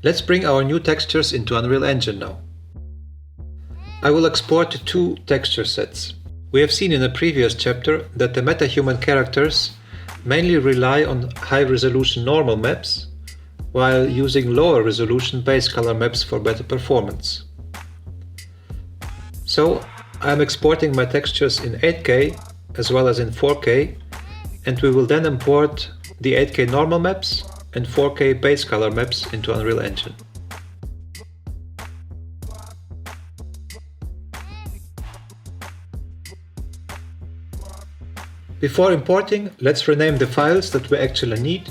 Let's bring our new textures into Unreal Engine now. I will export two texture sets. We have seen in a previous chapter that the MetaHuman characters mainly rely on high-resolution normal maps, while using lower-resolution base color maps for better performance. So I am exporting my textures in 8K as well as in 4K, and we will then import the 8K normal maps and 4K base color maps into Unreal Engine. Before importing, let's rename the files that we actually need.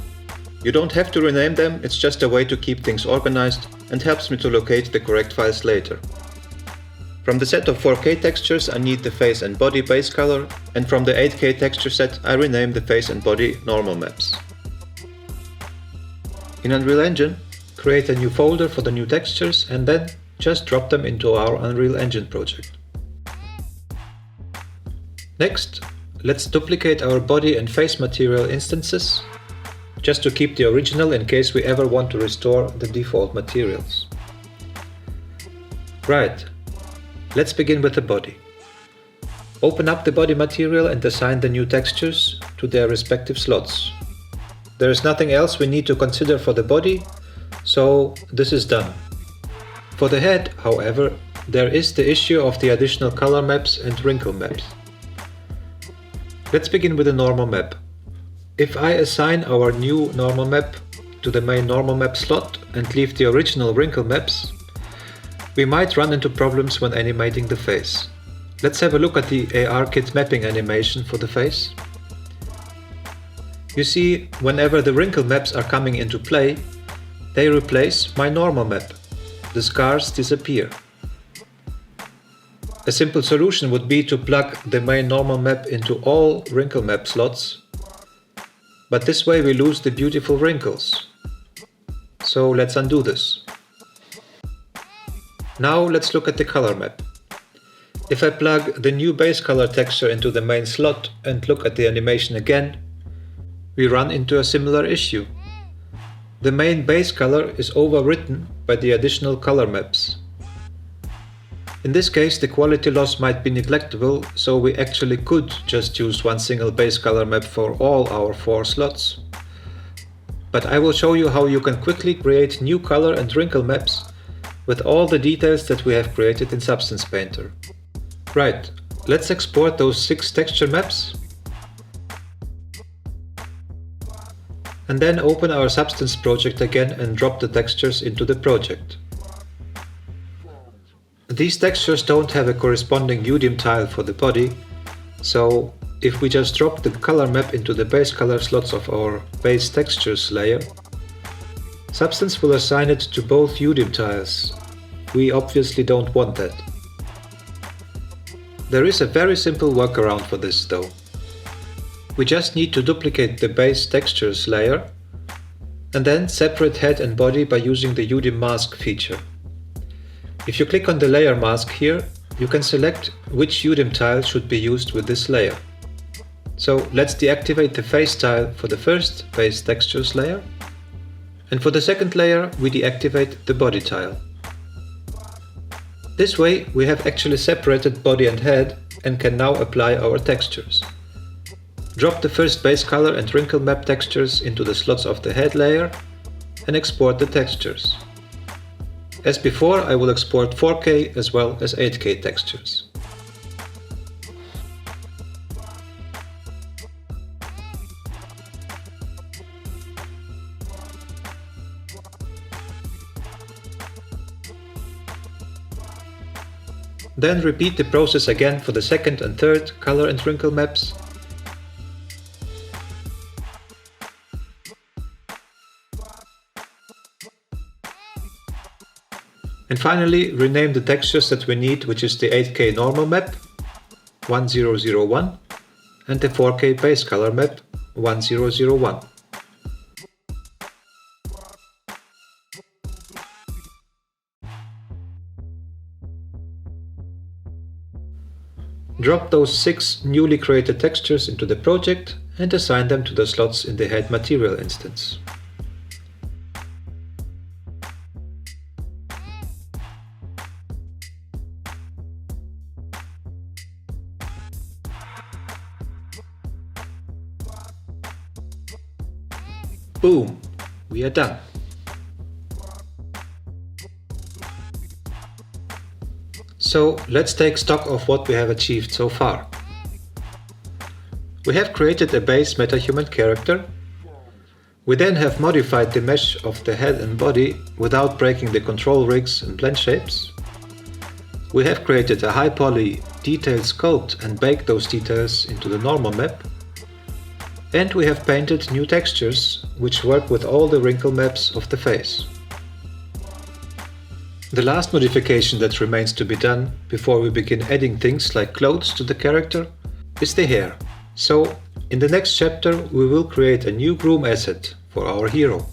You don't have to rename them, it's just a way to keep things organized and helps me to locate the correct files later. From the set of 4K textures I need the face and body base color, and from the 8K texture set I rename the face and body normal maps. In Unreal Engine, create a new folder for the new textures and then just drop them into our Unreal Engine project. Next, let's duplicate our body and face material instances, just to keep the original in case we ever want to restore the default materials. Right, let's begin with the body. Open up the body material and assign the new textures to their respective slots. There is nothing else we need to consider for the body, so this is done. For the head, however, there is the issue of the additional color maps and wrinkle maps. Let's begin with the normal map. If I assign our new normal map to the main normal map slot and leave the original wrinkle maps, we might run into problems when animating the face. Let's have a look at the ARKit mapping animation for the face. You see, whenever the wrinkle maps are coming into play, they replace my normal map. The scars disappear. A simple solution would be to plug the main normal map into all wrinkle map slots, but this way we lose the beautiful wrinkles. So let's undo this. Now let's look at the color map. If I plug the new base color texture into the main slot and look at the animation again, we run into a similar issue. The main base color is overwritten by the additional color maps. In this case, the quality loss might be neglectable, so we actually could just use one single base color map for all our 4 slots. But I will show you how you can quickly create new color and wrinkle maps with all the details that we have created in Substance Painter. Right, let's export those 6 texture maps and then open our Substance project again and drop the textures into the project. These textures don't have a corresponding UDIM tile for the body, so if we just drop the color map into the base color slots of our base textures layer, Substance will assign it to both UDIM tiles. We obviously don't want that. There is a very simple workaround for this though. We just need to duplicate the base textures layer and then separate head and body by using the UDIM mask feature. If you click on the layer mask here, you can select which UDIM tile should be used with this layer. So let's deactivate the face tile for the first base textures layer, and for the second layer we deactivate the body tile. This way we have actually separated body and head and can now apply our textures. Drop the first base color and wrinkle map textures into the slots of the head layer and export the textures. As before, I will export 4K as well as 8K textures. Then repeat the process again for the second and third color and wrinkle maps. And finally, rename the textures that we need, which is the 8K normal map 1001 and the 4K base color map 1001. Drop those 6 newly created textures into the project and assign them to the slots in the head material instance. Boom! We are done. So let's take stock of what we have achieved so far. We have created a base MetaHuman character. We then have modified the mesh of the head and body without breaking the control rigs and blend shapes. We have created a high poly detailed sculpt and baked those details into the normal map. And we have painted new textures which work with all the wrinkle maps of the face. The last modification that remains to be done before we begin adding things like clothes to the character is the hair. So, in the next chapter we will create a new groom asset for our hero.